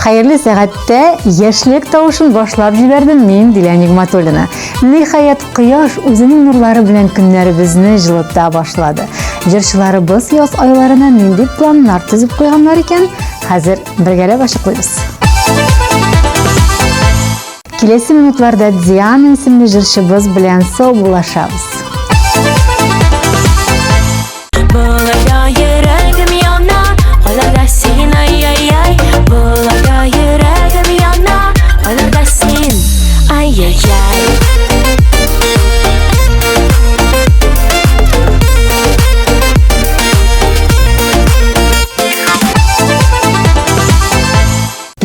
Hayırlı saatte yaşlık tavuşun başlap jiberdim men Dilan Nigmatulina. Nihayet quyosh o'zining nurlari bilan kunlarimizni жылытта başladı. Jırchilarimiz yoz oylarına nendek planlar tuzib qo'yganlar ekan, hozir birgalab ochiqlaymiz. Kelesi minutlarda Diana ismli jırchimiz bilan sog'lashamiz.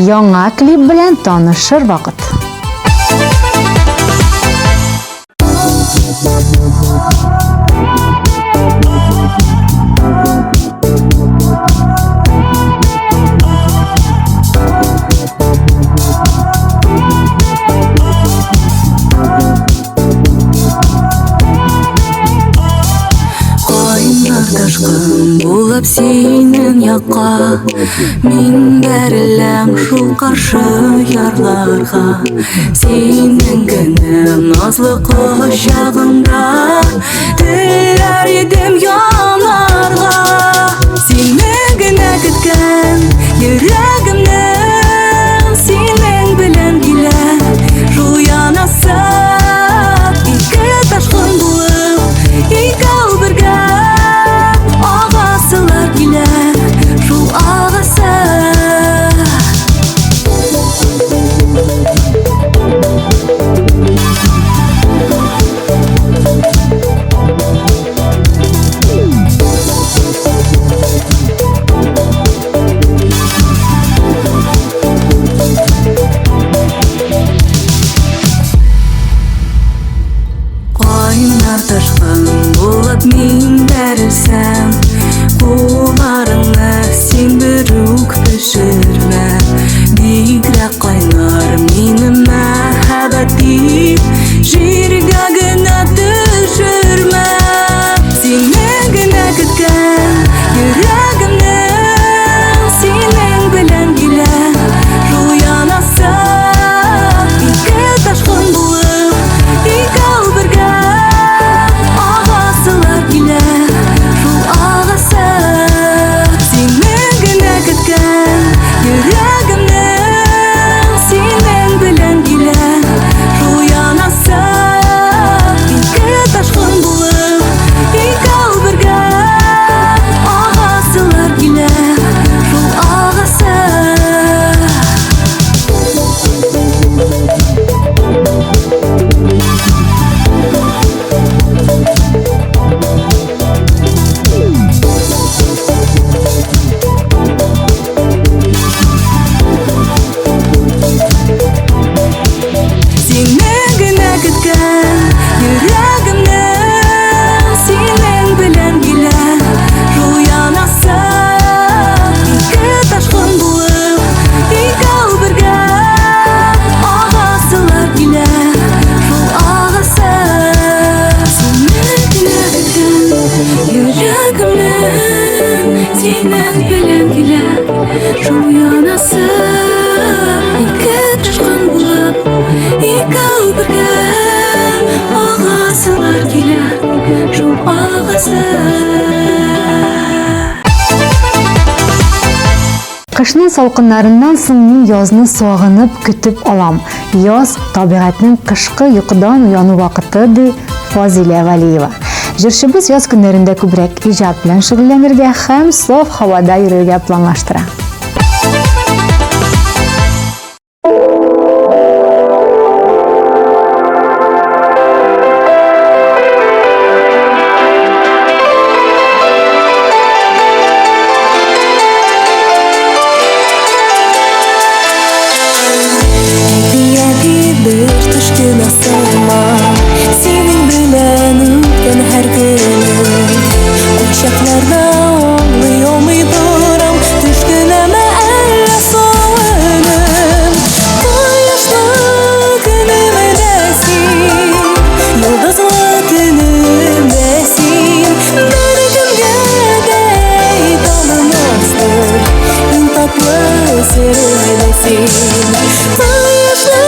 Yangi klip bilan tanishir vaqt. Ташқын болып сенің яққа, мен бәрілім шул қаршы ярларға. Сенің күнім назлы құшағында, тілер едім янарға. Сенің гіне күткен жүрегімнің, сенің білін келер жол янасы. Икі ташқын болып, икі бірге ағасылар келер жол ағасы. Қойнар ташқын болып мен бәрілсәм, қоларыңа сен бүрук пішірмә. Бигрәк қайнар менің мәхәббәти, жерге генә төшермә. Сенің генә көткән йөрәгемнең, сенің белән килә жол янасы. Ике ташқын булып, икәү бергә ағасылар килер жол ағасы. Сенің генә көткән йөрәгемнең, сенің белән килер жол янасы. Ике ташқын булып, икәү бергә ағасылар килер жол ағасы. Сенің генә көткән йөрәгемнең, сенің белән килер жол янасы. Ике ташқын булып, икәү бергә ағасылар килер жол ағасы. Сенің генә көткән йөрәгемнең, сенің белән килер жол янасы. Ике ташқын булып, икәү бергә ағасылар килер жол ағасы. Qishning salqinlaridan so'ng men yozni sog'inib kutib olam. Yoz tabiatning qishqi uyqudan uyanu vaqti de Fozila Valiyeva. Jırchimiz yoz kunlarida ko'proq ijod bilan shug'ullanirga ham sof havoda yurishga planlashtira. Senin bilen ötken her günüm, uçaklarda olmuyor muyduram, düşküneme elle soğunum. Bu yaşta günümdesin, yıldızlı günümdesin. Bir gümge dey tanımazdır, en tatlı sırrı сен Құяшлы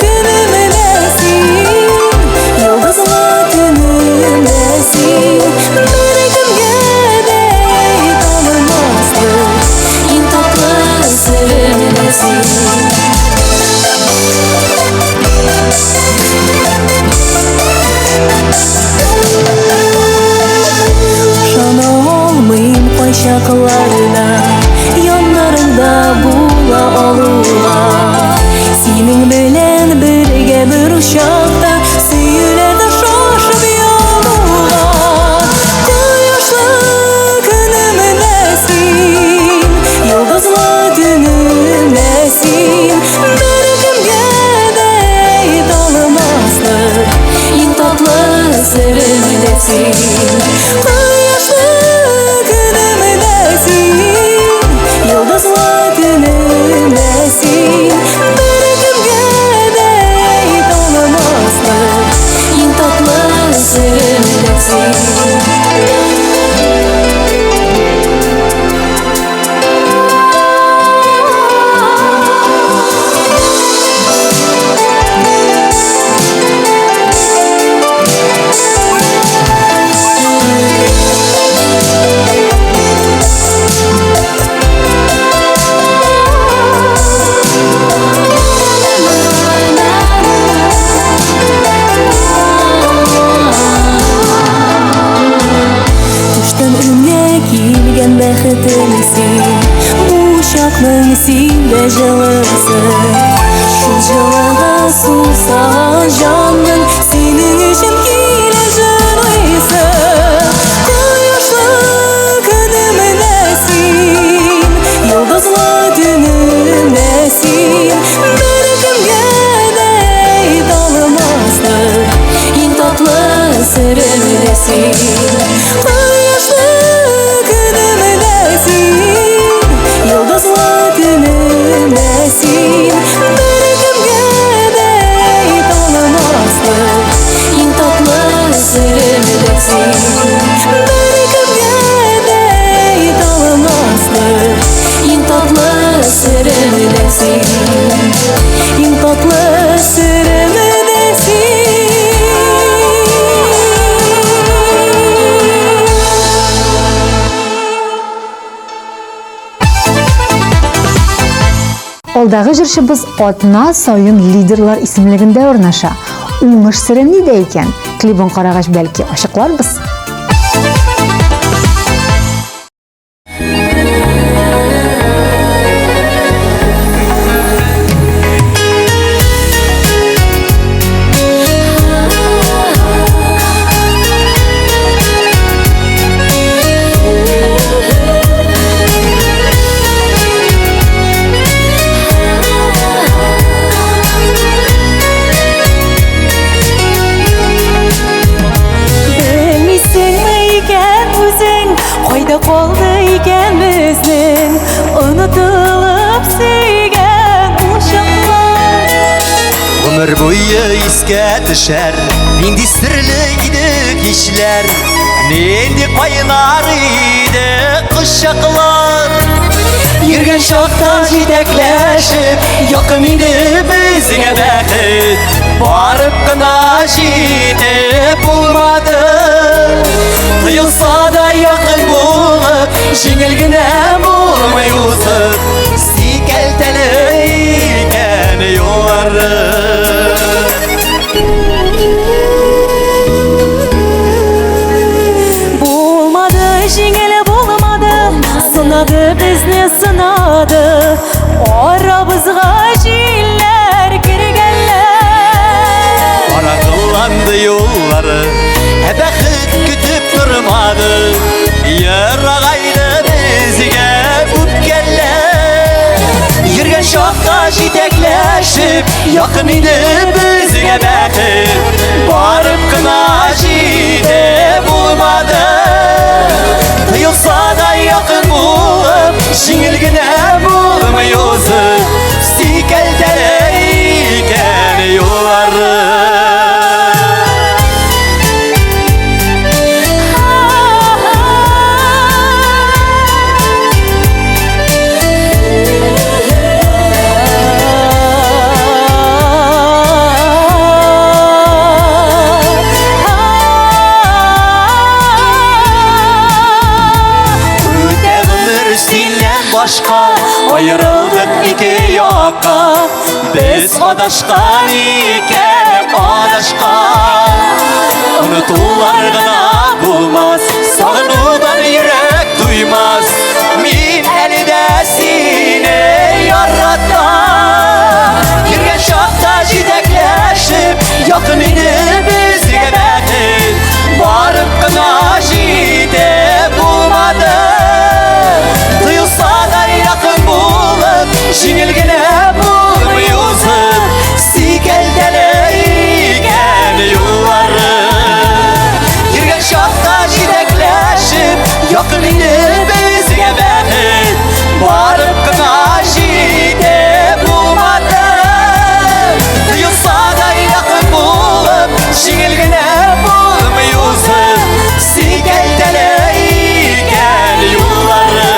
күнімде сен Йолдызлы түнімде сен Бір кімге де танымасты Ең татлы сырымда сен Жана алмайым қайшақларына Янларыңда була алуға Сенің белән бірге бір ұшақта Сөйледі шашып януға Құяшлы күнімде сен Йолдызлы түнімде сен Бір кімге де танымастық Ең татлы сырымда сен Құяшлы күнімде сен Йолдызлы түнімде сен Бір кімге де танымастық Ең татлы сырымда сен Түштің үнне келген бәхітім сен Ұшақның сенде жылысы Шу жылыға сусаған жанның Сенің үшін келе жылысы Құяшлы күнімде сен Йолдызлы түнімде сен Бір кімге де танымастық Ең татлы сырымда сен Құяшлы күнімде сен Йолдызлы түнімде сен Бір кімге де танымастық Ең татлы сырымда сен Бір кімге де танымастық Ең татлы сырымда сен Ең татлы сырымда сен Алдағы жүршібіз атна сайын лидерлар исемлегендә орнаша. Уңыш сыры ниде икән? Клибын карагач бәлки ачыкларбыз. Қайда қалды екен біздің ұнытылып сүйген ұшақлар Өмір бойы еске düşer Нинди сірлі еді кешлер Нинди қайнар еді ұшақлар Ерген шақта жетекләшіп Якын еді бізге бәхет Барып қына жетіп болмады Тыйылса да якын болып Жеңіл генә болмай узып Сикәлтәле икән юллары Болмады, жеңіл болмады Сынады бізні сынады Арабызға жилер кіргәлләр Арақыланды yolları Бәхет күтіп тұрмады Ерағайды бізге үпкәлләр Ерген шаққа жетекләшіп Якын еді бізге бәхет Барып қына жетіп болмады Тыйылса да якын болып Жеңіл генә болмай узып Сикәлтәле икән юллары iki yakka Biz adaşkan iken adaşkan Unutular gına bulmaz Sağınudan yürek duymaz Min elide seni yarattan Yürgen şakta jidekleşip Yakın inip bizge bakıp Barıp gına jide bulmadı Duyulsa da yakın bulup Jingilgine bulmayuzip Sikeldeleyken yolları Yürgen şakta jidekleşip Yakın inip bizge bakıp Barıp gına jide bulmadı Duyulsa da yakın bulup Jingilgine bulmayuzip Sikeldeleyken yolları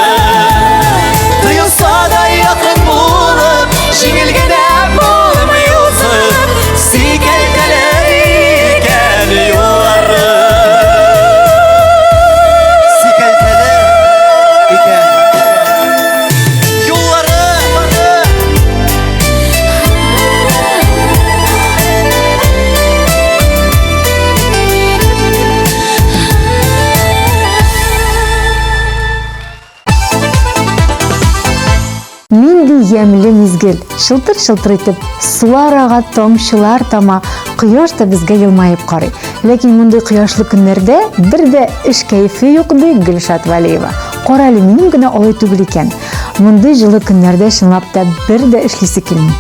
Duyulsa da yakın bulup Jingilgine bulmayuzip Sikeldeleyken yolları Sikeldeleyken yolları Нинди ямлы мизгил, шылтыр-шылтыр итеп, сулар ага тамчылар тама, кояш та безгә елмаеп карый. Ләкин мондый кояшлы көннәрдә бер дә эш кайфы юк ди Гөлшат Валиева. Кара әле минем генә алай түгел икән. Мондый җылы көннәрдә чынлап та бер дә эшлисе килми.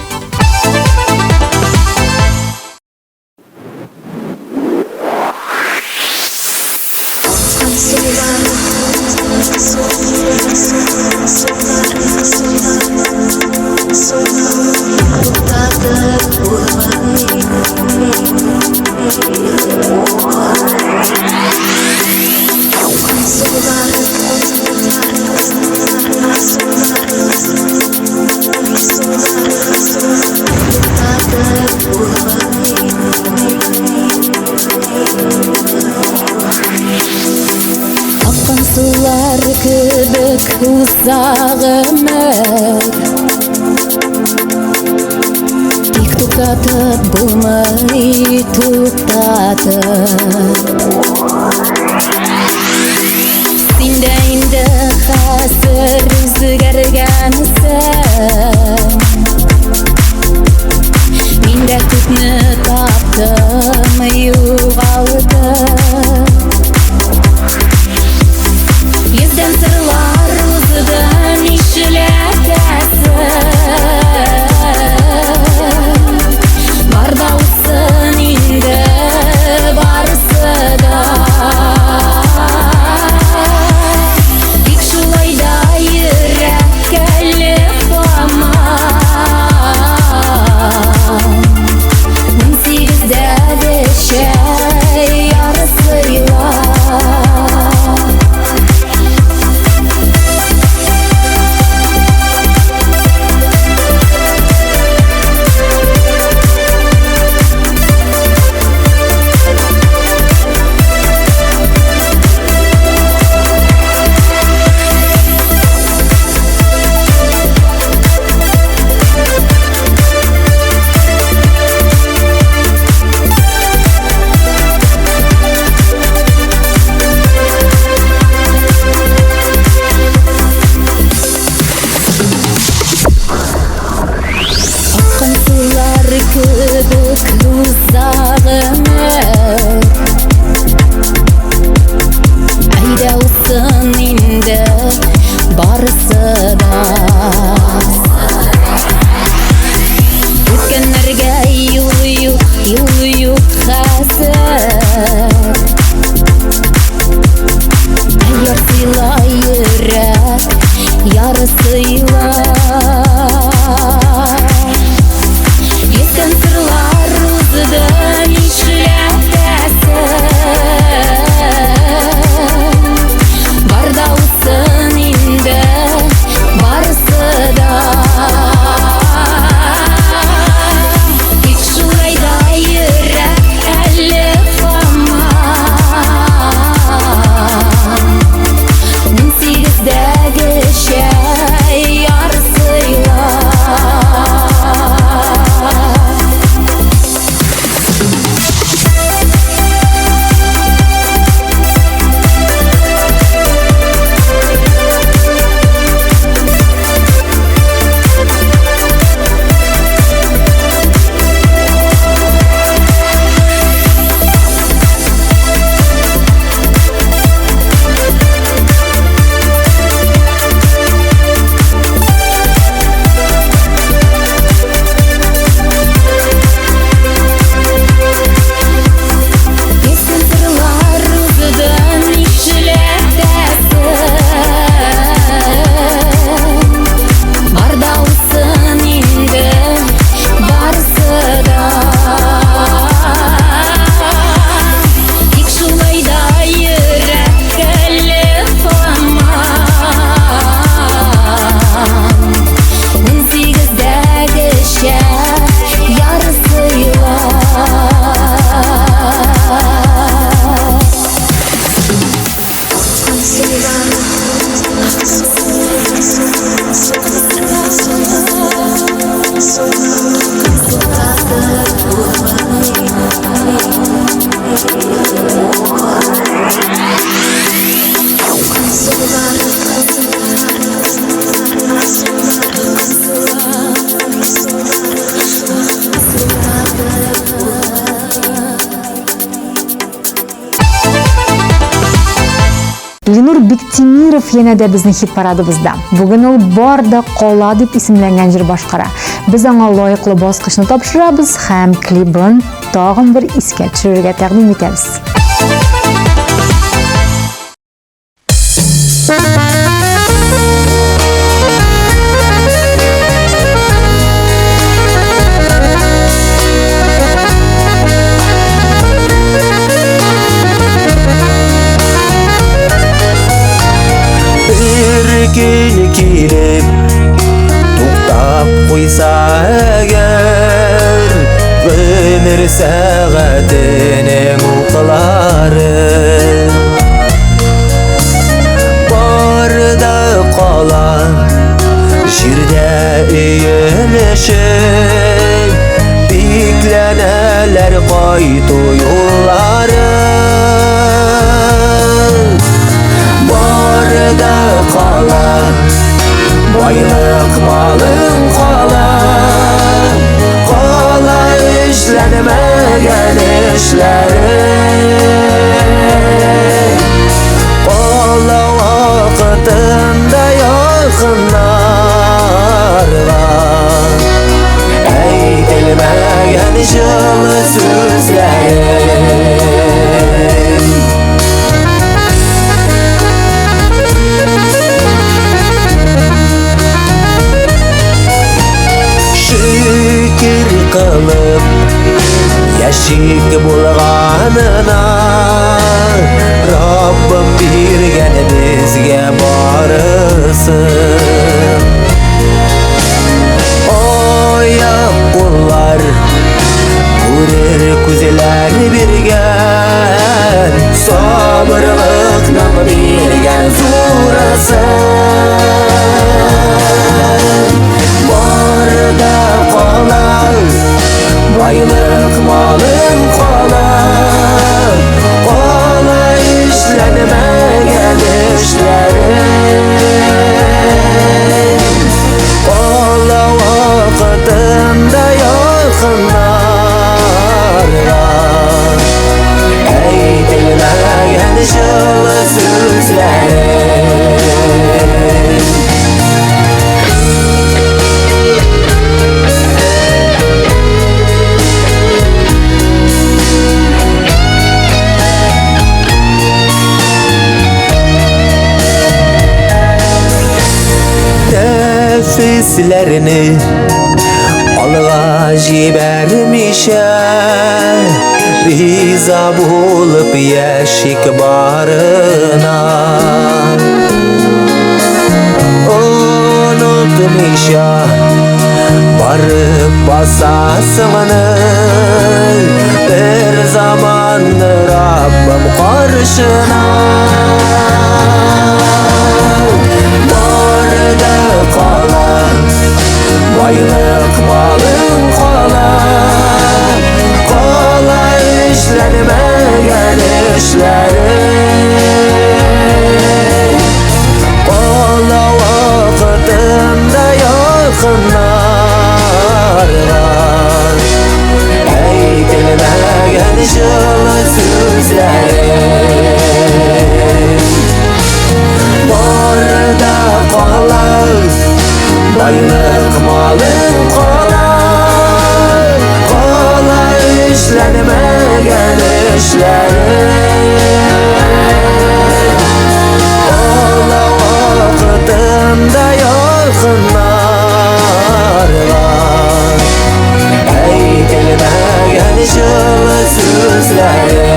Акқан сулар кебек узағымыр Тик туктатып булмай туктатып Синдә инде хәзер үзгәргәнсең Мин дә күпне таптым, югалдым Йөздән сырлар узды нишләтәсең Бар да усын инде барысы да Тик шулай да йөрәккә лек Ленур Биктимиров yana da bizning hit paradimizda. Bugun u Borda qola deb ismlangan jir boshqara. Biz anga loyiqli bosqichni topshiramiz ham klipini tag'in bir esga tushirishga taqdim etamiz. Gün kelip to'xtab qo'ysa agar ömür saatining o'qlari borda qola jirda eyilishib beklanalar qaytu yo'llari borda qola boylik malın qola qola ishlanmagan ishlari qola vaqtında yaqinlarga aytilmagan жылы so'zlari qilib yashik bo'lganina Robbim bergan bizga borisi oyoq qo'llar ko'rir ko'zlar bergan sabrliqni bergan surasi borda qolar boylik malın qola qola ishlanmagan ishlari qola vaqtında yaqinlarga aytilmagan жылы so'zlari nefislerini alga jibermişe riza bulup yaşik barına unutmışa barıp basasını bir zaman Rabbim karşına borda qola boylik malın qola qola ishlanmagan ishlari qola vaqtında yaqinlarga aytilmagan жылы so'zlari borda qola boylik malın qola qola ishlanmagan ishlari qola vaqtında yaqinlarga aytilmagan жылы so'zlari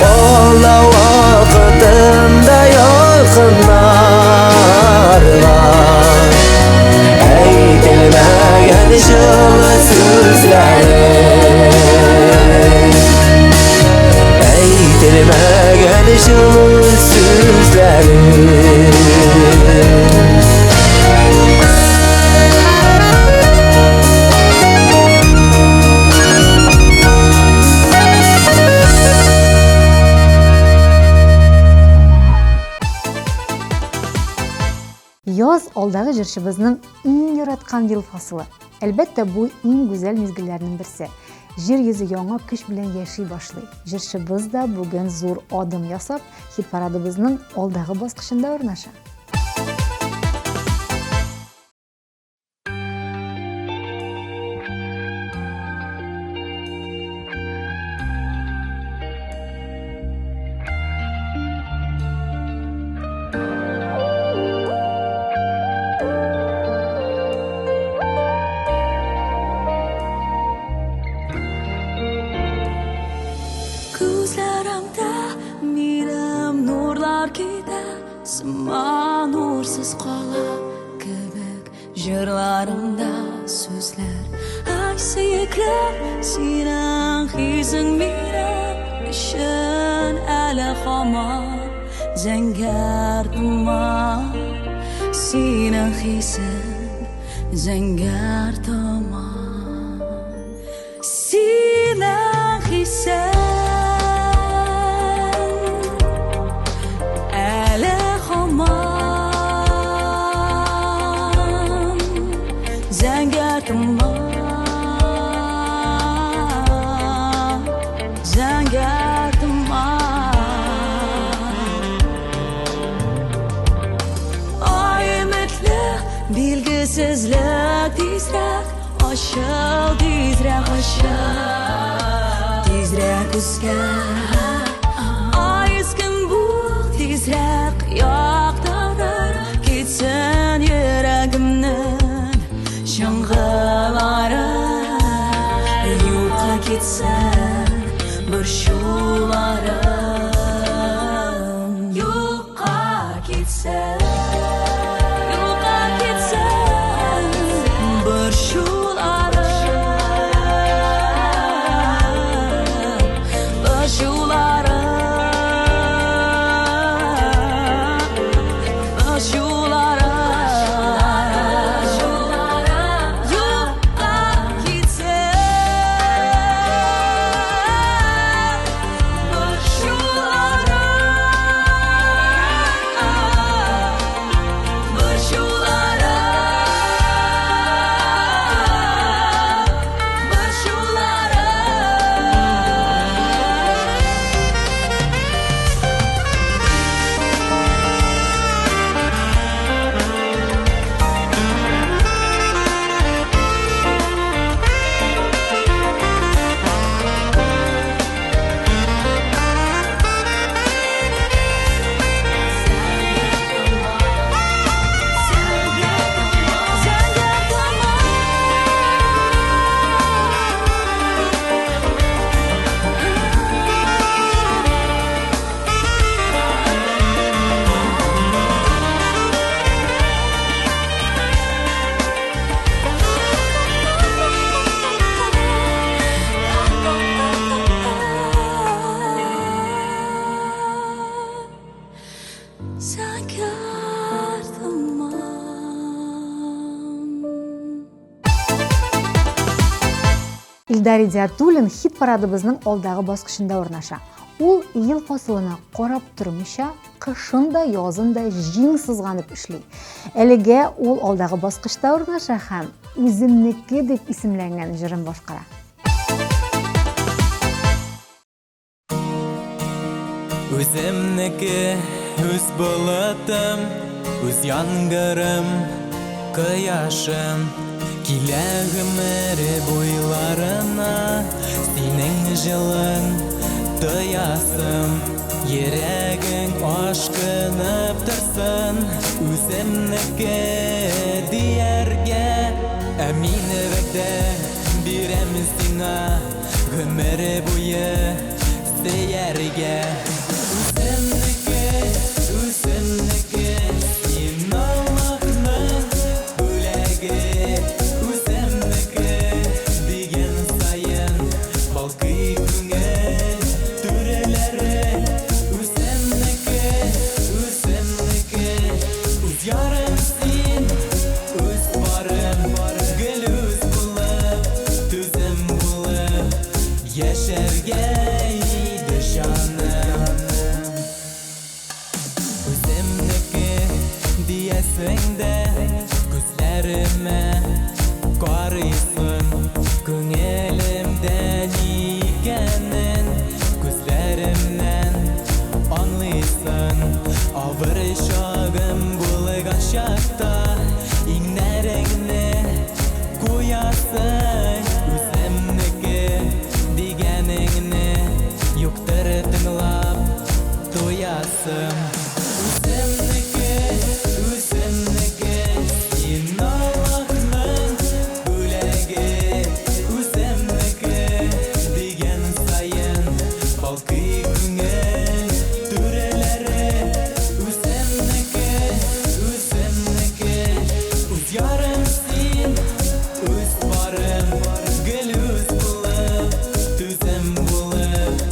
qola vaqtında yaqinlarga алдагы җырчыбызның иң яраткан ел фасылы. Әлбәттә, бу иң гүзәл мизгелләрнең берсе. Җир йөзе яңа көч белән яши башлый. Җырчыбыз да бүген зур адым ясап, хит парадыбызның алдагы баскычында урнаша. Күзләремдә минем нурлар китә, сыман нурсыз кала кебек. Җырларымда сүзләр, ай сөекләр, синең хисең минем өчен әле һаман зәңгәр томан. Синең хисең зәңгәр томан. Синең хисең Zəngər duman Ay ümitli bilgisizlik tizrək Aşıl tizrək aşıl Tizrək üskər Ay üskün bu tizrək Yaqtarır Gitsin yüreğimden Şыңғылары Юртқа кетсін бір шуларым Юртқа кетсін бір шуларым Бір шуларым Бір шуларым Илдар Идиятуллин хит парадыбызның алдагы баскычында урнаша. Ул ел фасылына карап тормыйча, кышын да, язын да җиң сызганып эшли. Әлегә ул алдагы баскычта урнаша һәм үземнеке дип исемләнгән җырын башкара. Үземнеке, үз болытым, үз яңгырым, кояшым Килә гомере буйларына Синең җылың тоясым Йөрәгең ашкынып торсын Үземнеке дияргә Ә мин вәгъдә бирәм сиңа Гомере буе сөяргә Үземнеке Син Аллаһның бүләге Үземнеке дигән саен Балкый күңел түрәләре Үземнеке Үз ярым син Үз барым Гөл үз булып Түзем булып Яшәргә иде җаным Күзләремә карыйсың, күңелемдә ни икәнен күзләремнән аңлыйсың. Авыр чагым булган чакта иңнәреңне куясың. Үземнеке дигәнеңне юктыр тыңлап туясың. Үземнеке, үземнеке, син Аллаһның бүләге. Үземнеке дигән саен балкый күңел түрәләре. Үземнеке, үземнеке, үз ярым син, үз барым, гел үз булып, түзем булып,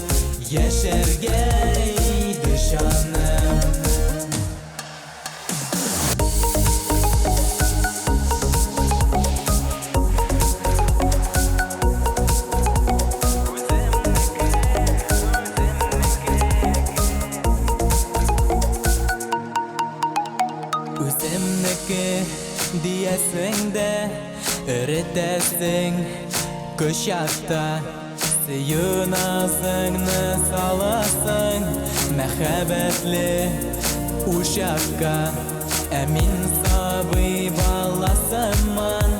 яшәргә иде җаным. Үземнеке диясең дә өретәсең көчакта. Сөю назыңны саласың мәхәббәтле учакка. Ә мин сабый баласыман,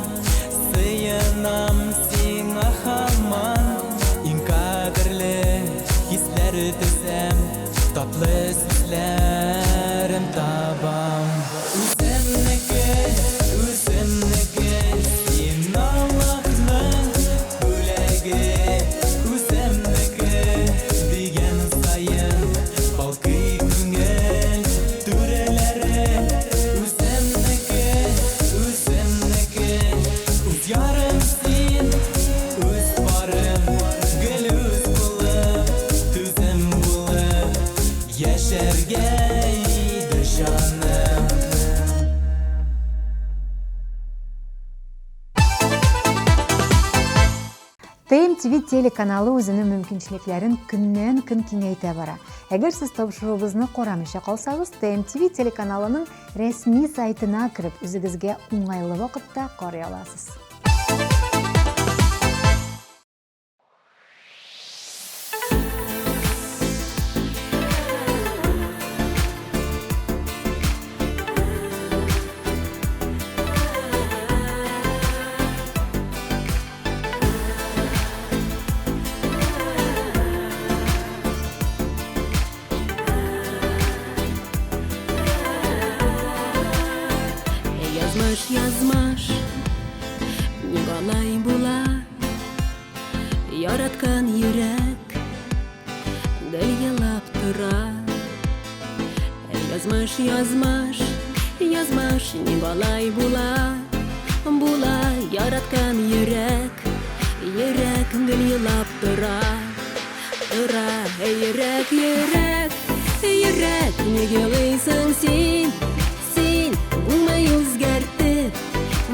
сыенам сиңа һаман. Иң кадерле хисләр төзәм, татлы сүзләрем табам. Үземнеке, үземнеке, син Аллаһның бүләге. Үземнеке дигән саен балкый күңел түрәләре. Үземнеке, үземнеке, үз ярым син, үз барым, гел үз булып, түзем булып, яшәргә иде җаным. ТМТV телеканалы үзенең мөмкинчелекләрен көннән-көн киңәйтә бара. Әгәр сез тапшыруыбызны карамыйча калсагыз, ТМТV телеканалының рәсми сайтына кирип, үзегезгә уңайлы вакытта карый аласыз. Язмаш, язмаш, нигәлай була, яраткан йөрәк гел елап тора. Язмаш, язмаш, язмаш, нигәлай була, була, яраткан йөрәк гел елап тора. Тора, йөрәк, йөрәк, йөрәк, нигә елыйсың син? Булмай үзгәртеп,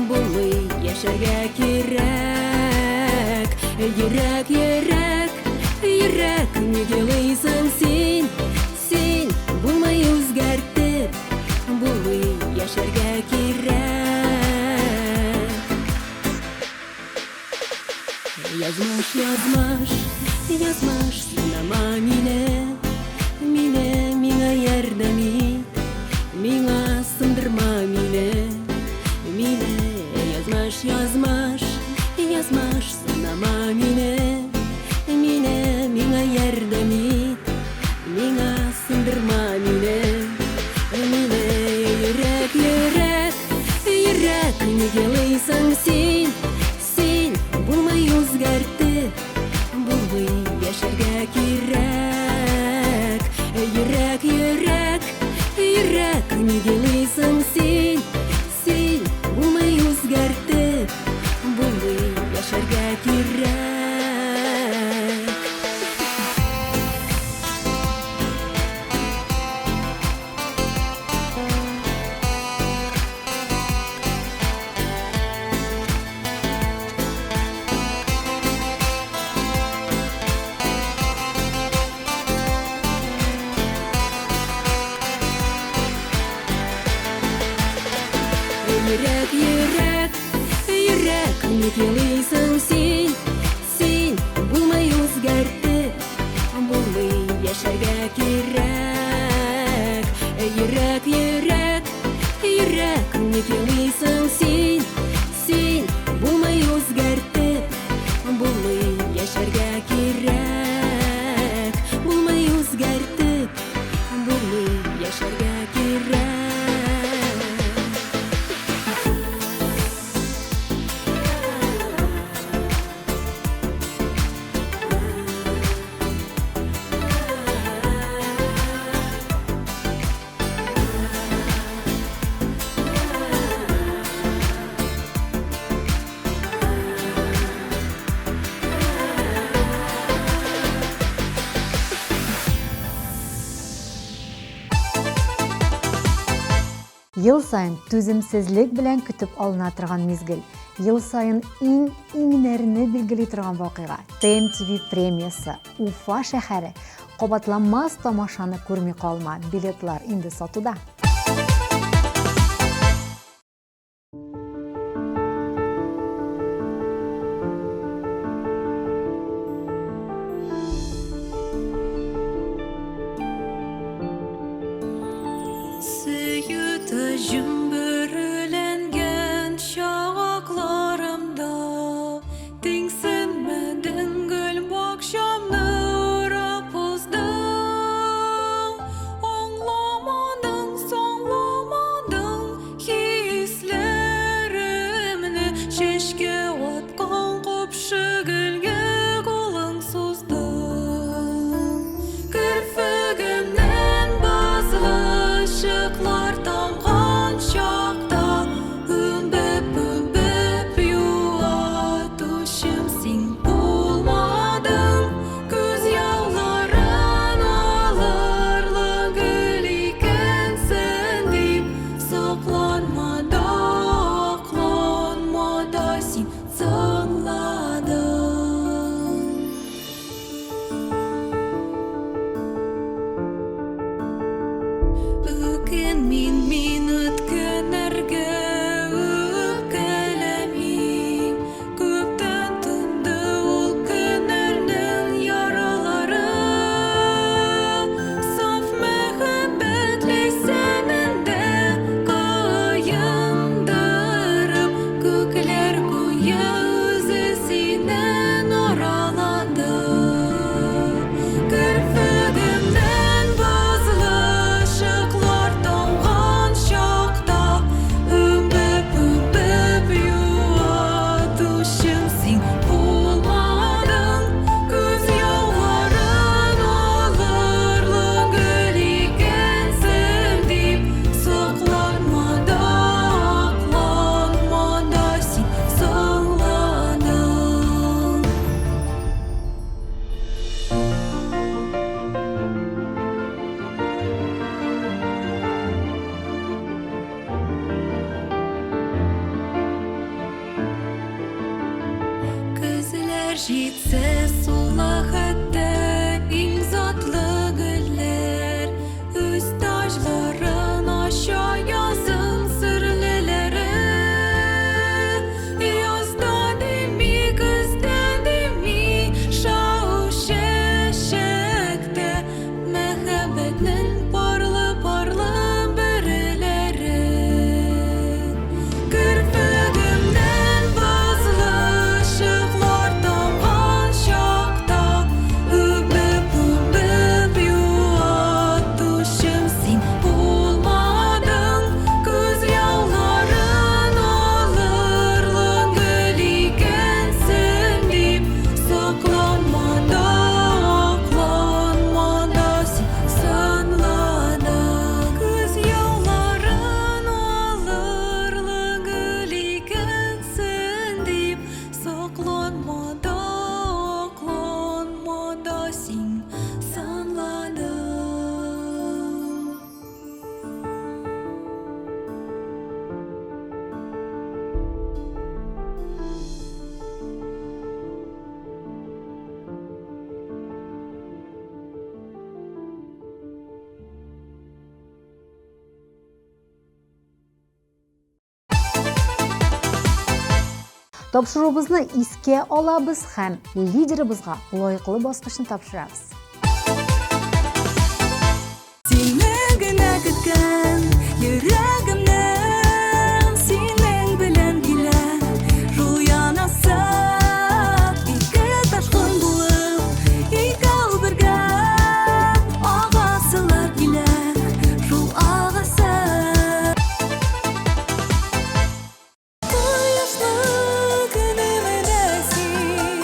булмый яшәргә кирәк. Йөрәк, йөрәк, йөрәк, нигә елыйсың син? Булмай үзгәртеп, булмый яшәргә кирәк. Язмаш, язмаш, язмаш, сынама мине, миңа ярдәм ит. Миңа сындырма мине, язмаш, язмаш, язмаш, сынама мине, миңа ярдәм ит. Миңа сындырма мине, йөрәк, йөрәк, йөрәк, нигә елыйсың син? Булмай үзгәртеп, булмый яшәргә кирәк. Йөрәк, йөрәк, йөрәк, нигә елыйсың син? Булмай үзгәртеп, булмый яшәргә кирәк. Йөрәк, йөрәк, ник елыйсың син? Син булмый үзгәртеп, булмый яшәргә кирәк. Йөрәк, йөрәк, йөрәк, ник елыйсың син? Син булмый үзгәртеп, булмый яшәргә кирәк. Булмый үзгәртеп, булмый яшәргә кирәк. Ел сайын түземсезлек белән көтеп алына торган мизгел. Ел сайын иңнәрне билгели торган вакыйга. ТМТV премиясы. Уфа шәһәре кабатланмас тамашаны күрми калма. Билетлар инде сатуда. Сөйүті жүмбірленген шағақларымда теңсінмәдің гүл бақшамны ұрап бұздың. Аңламадың, соңламадың хислерімні, шешке атқан қопшы гүлге қолың создың. Кірпігімнен базылы ışıklar tamған şaqta, ümbіп yuatушым сен болмадың. Көз яуларын алырлы гүл екенсің деп, соқланмада, ақланмада сен сыңладың. Min ötkänärgä öpkälämim. Köptän tundu ol könärnän yaralары. Saf мәхәббәтле сәнендә кайындырып, күкләр куя үзе синен аралады. Кірпігімнен базлы ышыклар тамған шақта, үмбіп юатушым сен болмадың. Көз яуларын алырлы гүл екенсің деп, соқланмада, ақланмада сен сыңладың. Көзләр жетсе сула хәтта иң затлы гөлләр, үз таҗларын аша язым серлеләре. Язда дими, көздә дими, шау шәшәктә мәхәббәтнең парлы-парлы бөреләре. Кірпігімнен базлы ышыклар тамған шақта, Тапшыруыбызны искә алабыз һәм лидерыбызга лайыклы баскычны тапшырабыз. Сине генә көткән йөрәгемнән синең белән килә шул янасып ике ташкын булып икәү бергә агасылар килә шул агасы кояшлы көнемдә син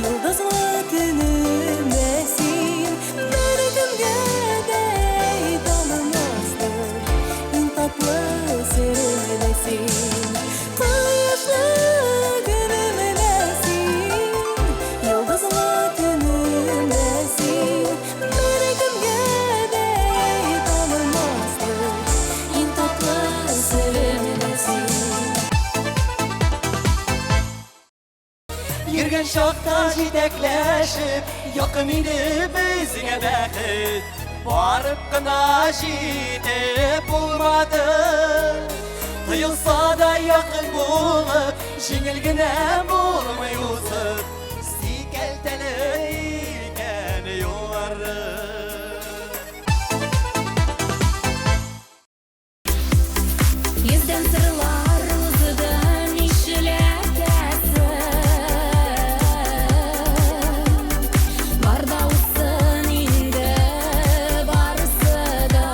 йолдызлы көнемдә син бер кемгә Yürgen şokta җитәкләшеп, якын иде безгә бәхет. Барып кына җитеп булмады. Тыелса да якын булып, җиңел генә булмый узып. Сикәлтәле икән юллары. Йөздән сырлар узыдан ишеләтәсе Барда усын инде барысы да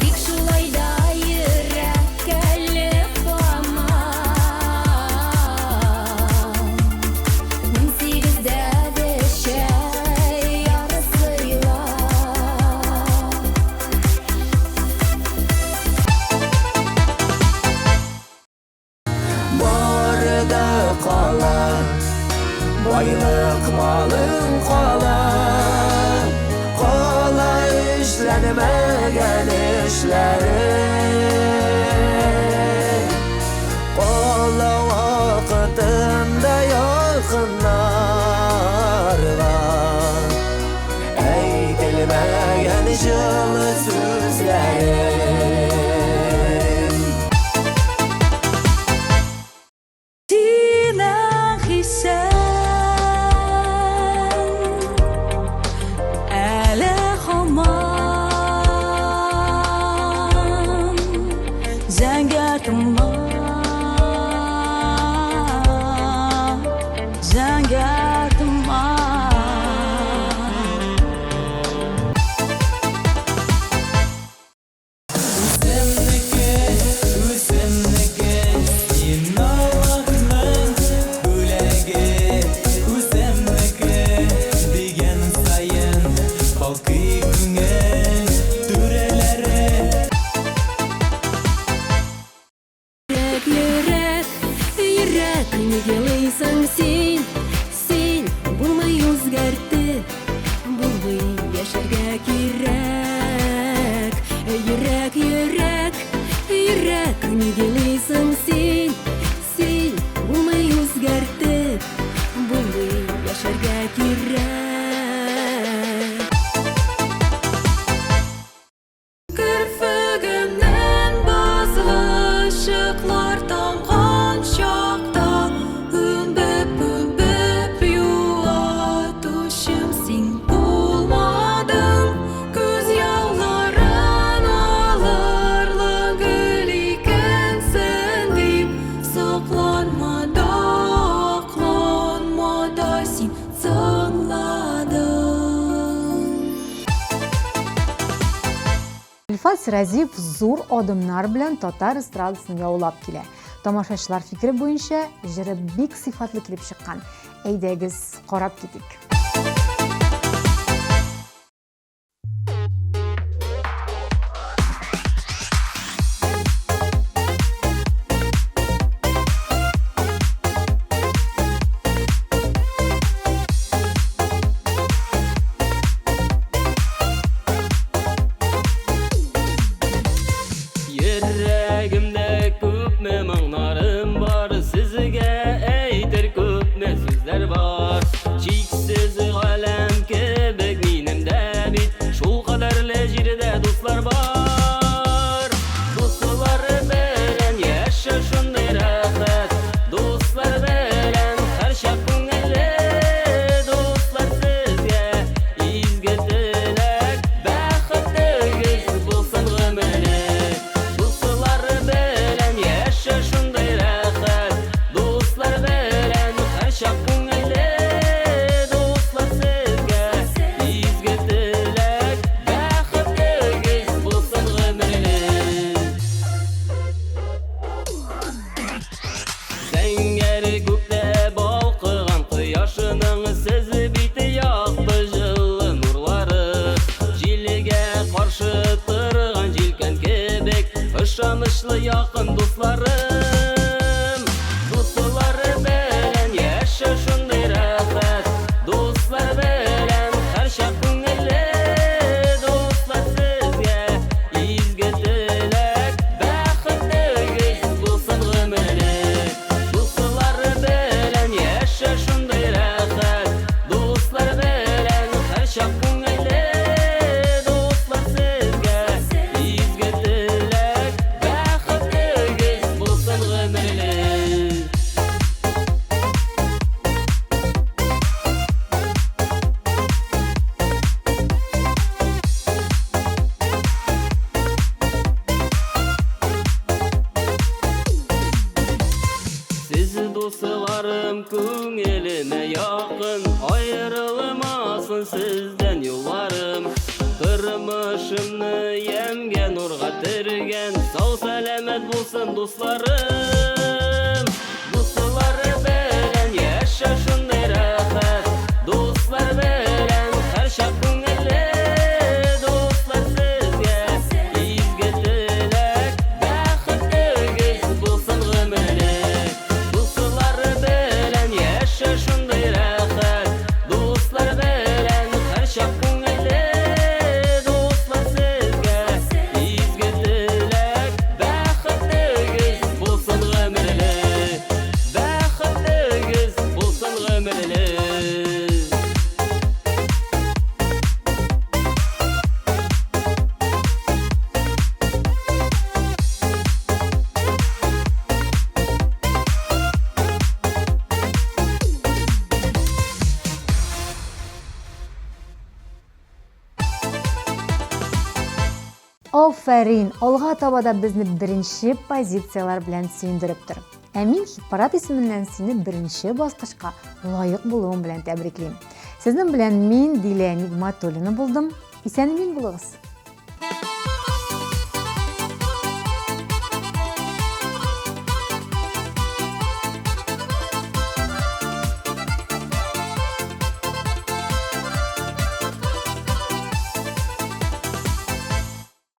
Тик шулай да йөрәккә лыфама 18-дә дәшә ярысыйла Барыда кала, байлык малың кала. Кала эшләнмәгән эшләрең. Кала вакытында якыннарга. Әйтелмәгән җылы сүзләрең. Синең хисең әле һаман зәңгәр томан, зәңгәр томан. Үземнеке, син Аллаһның бүләге. Үземнеке дигән саен балкый күңел түрәләре. Йөрәк, йөрәк, нигә елыйсың син? Син булмый үзгәртеп, булмый яшәргә кирәк. Йөрәк, йөрәк, йөрәк, нигә елыйсың син? Син булмый үзгәртеп, булмый яшәргә кирәк. Керфегемнән базгычыклар тамган чакта Үбеп юатучым син булмадың Күз яуларын алырлык гөл икәнсең дип Сокланма да, акланма да син соңладың Илфат Сиразиев зур адымнар белән татар эстрадасын яулап килә. Тамашачылар фикере буенча, җыры бик сыйфатлы килеп чыккан. Әйдәгез, карап китик. Йөрәгемдә күпме моңнарым бар, сезгә әйтер күпме сүзләр бар. Чиксез галәм кебек минем дә бит, шул кадәрле җирдә дуслар бар. Дуслар белән яшәп ышанычлы якын дусларым. Дуслары белән яшә шундый рәхәт, дуслар белән һәр чак күңелле. Дуслар сезгә изге теләк, бәхетлегез булсын гомерлек. Дуслары белән яшә шундый рәхәт, дуслар белән һәр чак күңелле. Дуслар сезгә изге теләк, бәхетлегез булсын гомерлек. Сез дусларым күңелемә якын, аерылмасын сездән юлларым. Тормышымны ямгә нурга тергән, сау сәламәт булсын дусларым. Дуслары белән яшә шундый рәхәт, дуслар белән һәр чак күңелле. Дуслар сезгә изге теләк, бәхетлегез булсын гомерлек. Дуслары белән яшә шундый рәхәт, дуслар белән һәр чак күңелле. Дуслар сезгә изге теләк, бәхетлегез булсын гомерлек. Бәхетлегез булсын гомерлек. Афәрин, алга таба да безне беренче позициялар белән сөендереп тор. Ә мин хит-парад исеменнән сине беренче баскычка лаек булуың белән тәбриклим. Сезнең белән мин Дилә Нигъмәтуллина булдым. Исән-имин булыгыз.